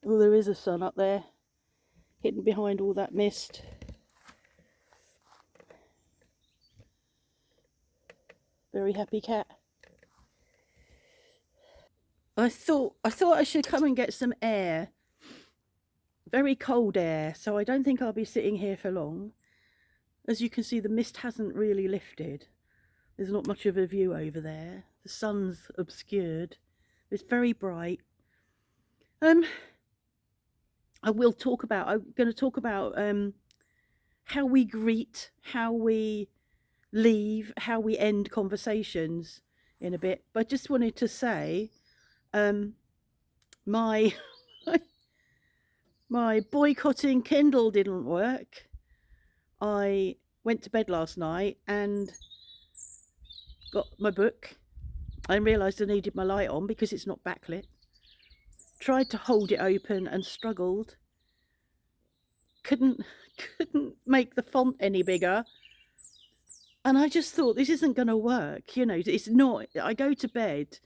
Well, there is a sun up there, hidden behind all that mist. Very happy cat. I thought I should come and get some air. Very cold air, so I don't think I'll be sitting here for long. As you can see, the mist hasn't really lifted. There's not much of a view over there. The sun's obscured. It's very bright. I'm going to talk about how we greet, how we leave, how we end conversations in a bit. But I just wanted to say, my my boycotting Kindle didn't work. I went to bed last night and got my book. I realised I needed my light on because it's not backlit. Tried to hold it open and struggled. Couldn't make the font any bigger. And I just thought, this isn't going to work. You know, it's not. I go to bed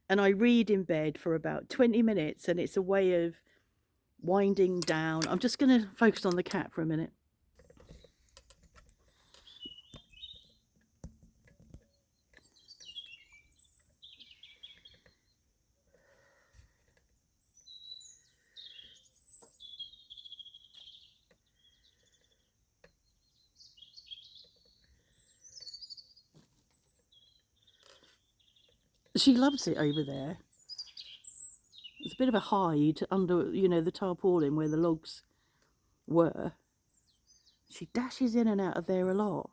and I read in bed for about 20 minutes and it's a way of winding down. I'm just going to focus on the cat for a minute. She loves it over there. There's a bit of a hide under, you know, the tarpaulin where the logs were. She dashes in and out of there a lot.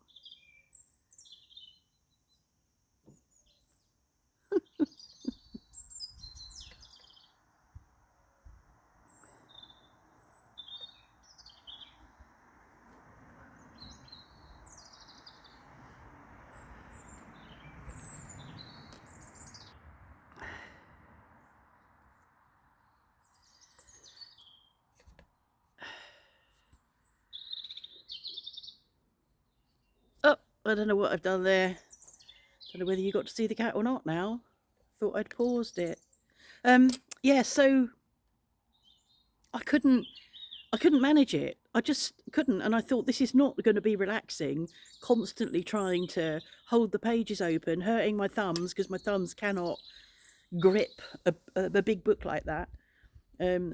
Oh, I don't know what I've done there. Don't know whether you got to see the cat or not now. Thought I'd paused it. Yeah, so I couldn't manage it. I just couldn't. And I thought, this is not going to be relaxing, constantly trying to hold the pages open, hurting my thumbs because my thumbs cannot grip a big book like that.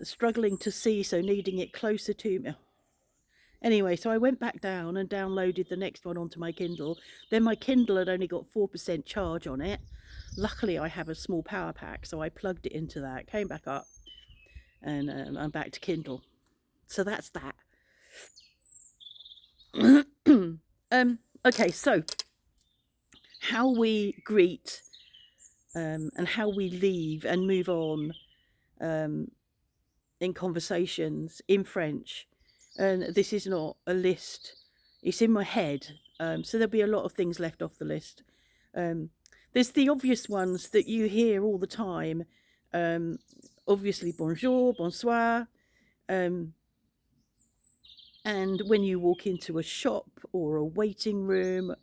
Struggling to see, so needing it closer to me. Anyway, so I went back down and downloaded the next one onto my Kindle. Then my Kindle had only got 4% charge on it. Luckily, I have a small power pack, so I plugged it into that, came back up, and I'm back to Kindle. So that's that. Okay, so how we greet and how we leave and move on in conversations in French. And this is not a list, it's in my head. So there'll be a lot of things left off the list. There's the obvious ones that you hear all the time. Obviously, bonjour, bonsoir. And when you walk into a shop or a waiting room,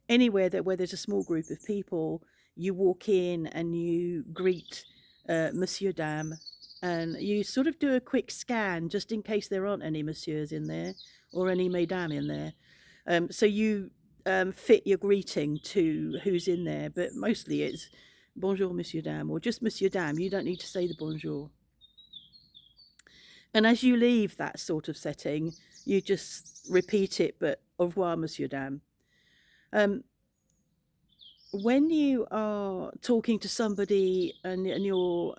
anywhere where there's a small group of people, you walk in and you greet Monsieur, Dame, and you sort of do a quick scan just in case there aren't any Messieurs in there or any Mesdames in there. So you fit your greeting to who's in there, but mostly it's bonjour, Monsieur, Dame, or just Monsieur, Dame. You don't need to say the bonjour. And as you leave that sort of setting, you just repeat it, but au revoir, Monsieur, Dame. When you are talking to somebody and you're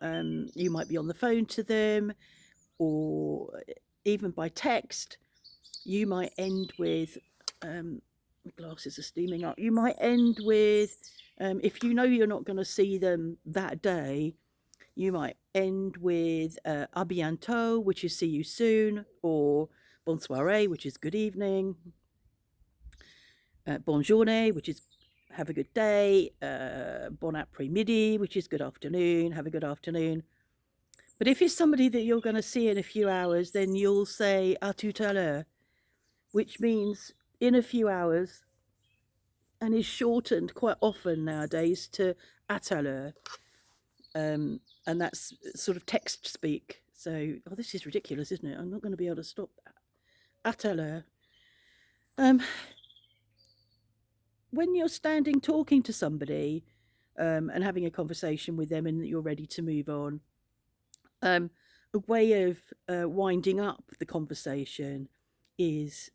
you might be on the phone to them, or even by text, you might end with my glasses are steaming up. You might end with if you know you're not going to see them that day, you might end with à bientôt, which is see you soon, or bonne soirée, which is good evening, bonne journée, which is have a good day, bon après-midi, which is good afternoon, have a good afternoon. But if it's somebody that you're going to see in a few hours, then you'll say à tout à l'heure, which means in a few hours, and is shortened quite often nowadays to à tout à l'heure. And that's sort of text speak. So, oh, this is ridiculous, isn't it? I'm not going to be able to stop that. At l'heure. Um, when you're standing talking to somebody and having a conversation with them and you're ready to move on, a way of winding up the conversation is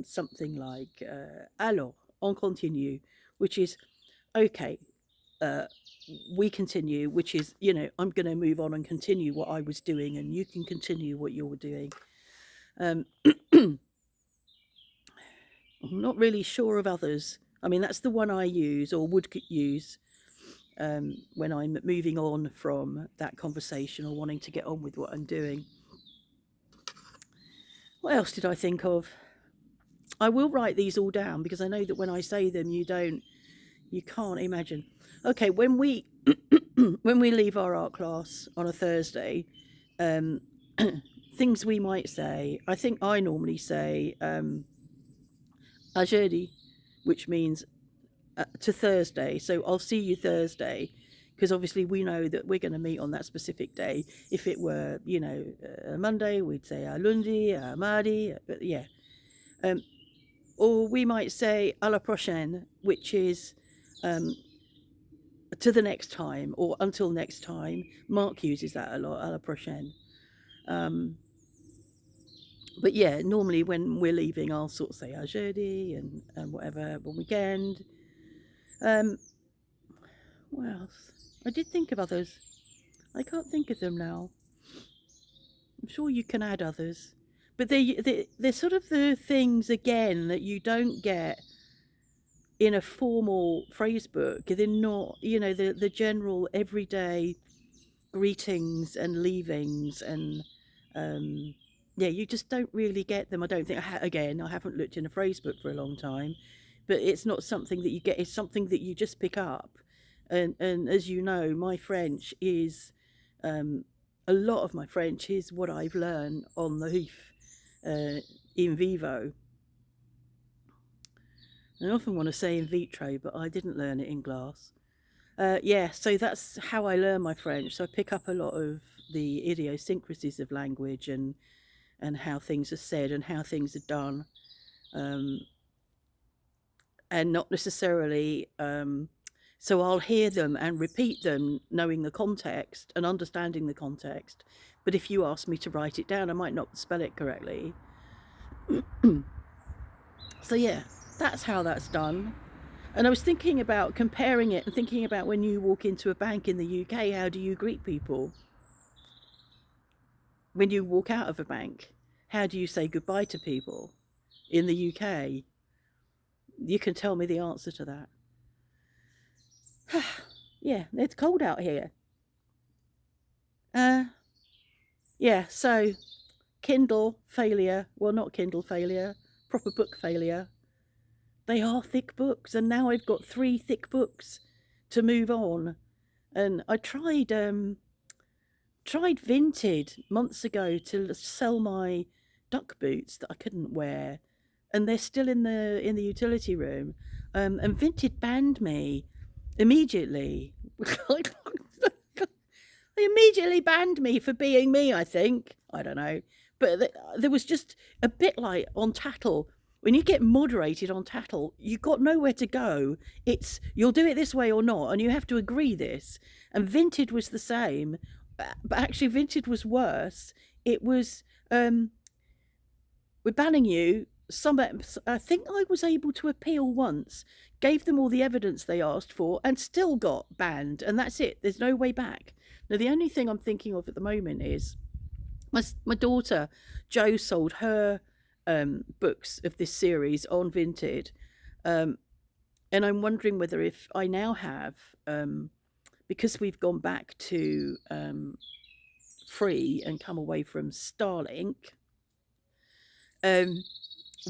something like Alors, on continue, which is okay, uh, we continue, which is, you know, I'm going to move on and continue what I was doing and you can continue what you're doing. I'm not really sure of others. I mean, that's the one I use or would use when I'm moving on from that conversation or wanting to get on with what I'm doing. What else did I think of? I will write these all down because I know that when I say them, you can't imagine. Okay, when we when we leave our art class on a Thursday, things we might say. I think I normally say jeudi, which means to Thursday. So I'll see you Thursday, because obviously we know that we're going to meet on that specific day. If it were, you know, Monday, we'd say lundi, mardi, but yeah. Or we might say à la prochaine, which is to the next time or until next time. Mark uses that a lot, à la prochaine. But yeah, normally when we're leaving, I'll sort of say jeudi and whatever, one weekend. What else? I did think of others. I can't think of them now. I'm sure you can add others. But they're sort of the things, again, that you don't get in a formal phrase book. They're not, you know, the general everyday greetings and leavings and yeah, you just don't really get them. I don't think. Again, I haven't looked in a phrase book for a long time, but it's not something that you get. It's something that you just pick up. And as you know, my French is a lot of my French is what I've learned on the hoof in vivo. I often want to say in vitro, but I didn't learn it in class. Yeah, so that's how I learn my French. So I pick up a lot of the idiosyncrasies of language and how things are said and how things are done, and not necessarily. So I'll hear them and repeat them, knowing the context and understanding the context. But if you ask me to write it down, I might not spell it correctly. So yeah, that's how that's done. And I was thinking about comparing it and thinking about when you walk into a bank in the UK, how do you greet people? When you walk out of a bank, how do you say goodbye to people in the UK? You can tell me the answer to that. Yeah, it's cold out here. Yeah, so Kindle failure. Well, not Kindle failure, proper book failure. They are thick books, and now I've got 3 thick books to move on. And I tried Vinted months ago to sell my duck boots that I couldn't wear, and they're still in the utility room. And Vinted banned me immediately. They immediately banned me for being me, I think. I don't know. But there was just a bit like on Tattle. When you get moderated on Tattle, you've got nowhere to go. It's, you'll do it this way or not, and you have to agree this. And Vinted was the same, but actually Vinted was worse. It was, we're banning you. I think I was able to appeal once, gave them all the evidence they asked for, and still got banned. And that's it. There's no way back. Now, the only thing I'm thinking of at the moment is my daughter, Jo, sold her books of this series on Vinted. And I'm wondering whether if I now have, because we've gone back to free and come away from Starlink,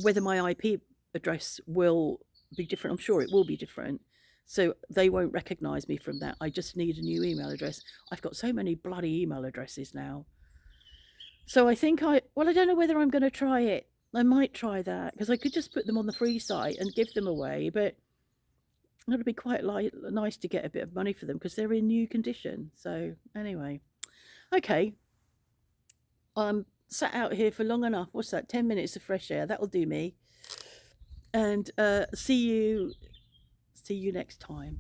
whether my IP address will be different. I'm sure it will be different. So they won't recognise me from that. I just need a new email address. I've got so many bloody email addresses now. So I think I don't know whether I'm going to try it. I might try that, because I could just put them on the free site and give them away. But it would be quite nice to get a bit of money for them because they're in new condition. So anyway, okay. I'm sat out here for long enough. What's that? 10 minutes of fresh air. That'll do me. And see you next time.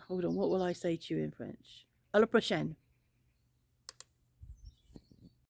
Hold on. What will I say to you in French? À la prochaine.